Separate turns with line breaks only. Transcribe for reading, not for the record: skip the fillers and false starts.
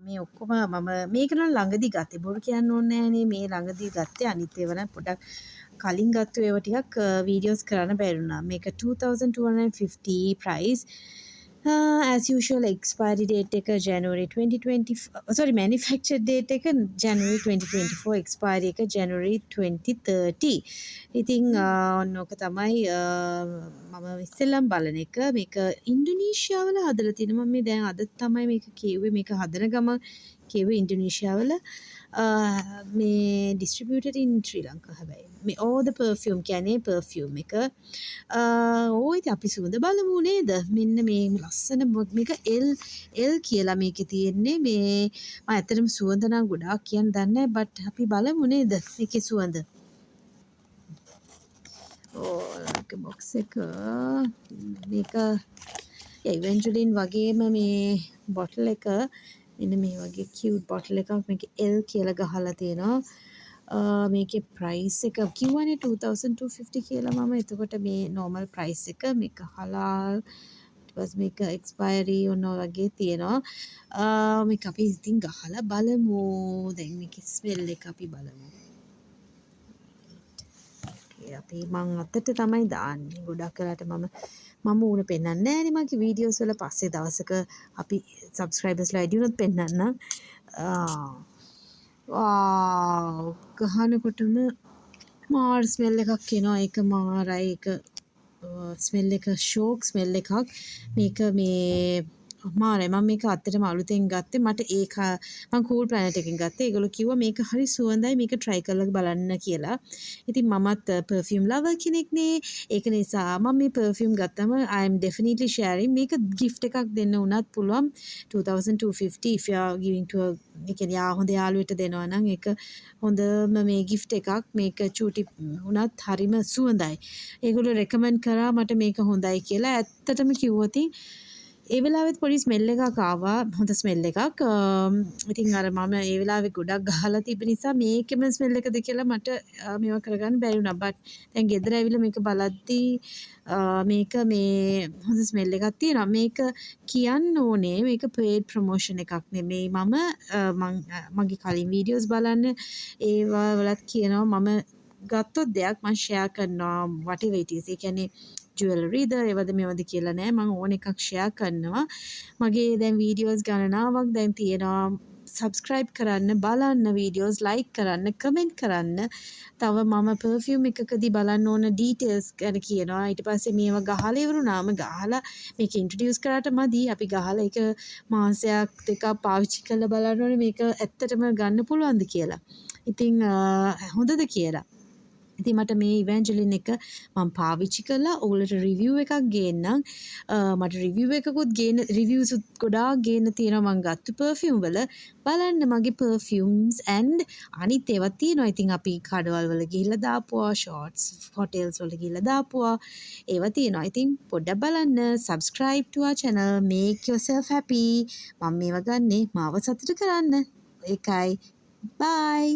මේ ඔක්කොම මම මේක නම් ළඟදී ගත්තේ. බොරු කියන්න ඕනේ නෑනේ. මේ ළඟදී ගත්තේ. අනිත් ඒවා නම් පොඩක් කලින් ගත්ත ඒවා ටිකක් වීඩියෝස් කරන්න බැරි වුණා. මේක 2250 price. As usual expiry date එක January 2024 sorry manufactured date එක January 2024 expiry එක January 2030. ඉතින් ඔන්න ඔක තමයි මම ඉස්සෙල්ලම් බලන එක. මේක ඉන්ඩෝනීසියාවල හදලා තියෙනවා. මම මේ දැන් අද තමයි මේක කිව්වේ. මේක හදන ගම කිව්වේ ඉන්ඩෝනීසියාවල මේ distributed in Sri Lanka හැබැයි. මේ all the perfume කියන්නේ perfume එක. ඕයි අපි සුවඳ බලමු නේද? මෙන්න මේ ලස්සන මේක L කියලා මේකේ තියෙන්නේ. මේ මම ඇත්තටම සුවඳ නම් ගොඩාක් කියන්න දන්නේ නැහැ. but අපි බලමු නේද මේකේ සුවඳ. ඕක බොක්ස් එක මේක එවෙන්චුලින් වගේම මේ බොටල් එක මෙන්න මේ වගේ කියුට් බොටල් එකක් මේක L කියලා ගහලා තියෙනවා. මේකේ ප්‍රයිස් එක කිව්වනේ 2250 කියලා මම. එතකොට මේ normal price එක මේක හලාල් ඊට පස්සේ මේක expiry ඔන්න වගේ තියෙනවා. මේක අපි ඉතින් ගහලා බලමු. දැන් මේකේ smell එක අපි බලමු. අපි මං අතට තමයි දාන්නේ. ගොඩක් වෙලාට මම ඌන පෙන්නන්නේ නෑනේ මගේ වීඩියෝස් වල. පස්සේ දවසක අපි සබ්ස්ක්‍රයිබර්ස්ලා වැඩි වුණොත් පෙන්නන්නම්. වාව් ගහනකොටම මාර් ස්මෙල් එකක් එනවා. ඒක මාරයි. ඒක ස්මෙල් එක ෂෝක් ස්මෙල් එකක්. මේක මේ මාරයි. මම මේක අත්තටම අලුතෙන් ගත්තේ. මට ඒක මම කූල් ප්ලැනට් එකෙන් ගත්තේ. ඒගොල්ලෝ කිව්වා මේක හරි සුවඳයි මේක try කරලා බලන්න කියලා. ඉතින් මමත් perfume lover කෙනෙක් නේ. ඒක නිසා මම මේ perfume ගත්තම I am definitely sharing. මේක gift එකක් දෙන්න උනත් පුළුවන්. 2250 if you are giving to a ඒ කියන්නේ හොඳ යාළුවෙට දෙනවා නම් ඒක හොඳම මේ gift එකක්. මේක චූටි උනත් හරිම සුවඳයි. ඒගොල්ලෝ recommend කරා මට මේක හොඳයි කියලා. ඇත්තටම කිව්වොත් ඒ වෙලාවෙත් පොඩි ස්මෙල් එකක් ආවා. හොඳ ස්මෙල් එකක්. ඉතින් අර මම ඒ වෙලාවේ ගොඩක් ගහලා තිබ්බ නිසා මේකෙම ස්මෙල් එකද කියලා මට මේවා කරගන්න බැරි වුණා. බට් දැන් ගෙදර ඇවිල්ලා මේක බලද්දී මේක මේ හොඳ ස්මෙල් එකක් තියෙනවා. මේක කියන්න ඕනේ මේක paid promotion එකක් නෙමෙයි. මගේ කලින් වීඩියෝස් බලන්න ඒවා වලත් කියනවා මම ගත්තොත් දෙයක් මම ෂෙයා කරනවා whatever it is. ඒ කියන්නේ ජුවලරිද ඒවද මේවද කියලා නෑ. මම ඕන එකක් ෂෙයා කරනවා. මගේ දැන් වීඩියෝස් ගණනාවක් දැන් තියෙනවා. සබස්ක්‍රයිබ් කරන්න, බලන්න වීඩියෝස්, ලයික් කරන්න, කමෙන්ට් කරන්න. තව මම perfume එකකදී බලන්න ඕන ඩීටේල්ස් ගැන කියනවා. ඊට පස්සේ මේවා ගහලා ඉවරුනාම ගහලා මේක ඉන්ට්‍රොඩියුස් කරාට මදි. අපි ගහලා ඒක මාසයක් දෙකක් පාවිච්චි කරලා බලන්න ඕනේ මේක ඇත්තටම ගන්න පුළුවන්ද කියලා. ඉතින් හොඳද කියලා. ඉතින් මට මේ ඉවැන්ජලින් එක මම පාවිච්චි කළා. ඔයගොල්ලන්ට රිවිව් එකක් ගේන්නම්. මට රිවිව් එකකුත් ගේන්න රිවිව්ස් ගොඩාක් ගේන්න තියෙනවා මම ගත්ත perfume වල. බලන්න මගේ perfumes and අනිත් ඒවා තියෙනවා. ඉතින් අපි කඩවල් වල ගිහිල්ලා දාපුවා, shots hotels වල ගිහිල්ලා දාපුවා. ඒවා තියෙනවා. ඉතින් පොඩ්ඩක් බලන්න. subscribe to our channel. Make yourself happy. මම මේවා ගන්නේ මාව සතුටු කරන්න. ඒකයි. Bye.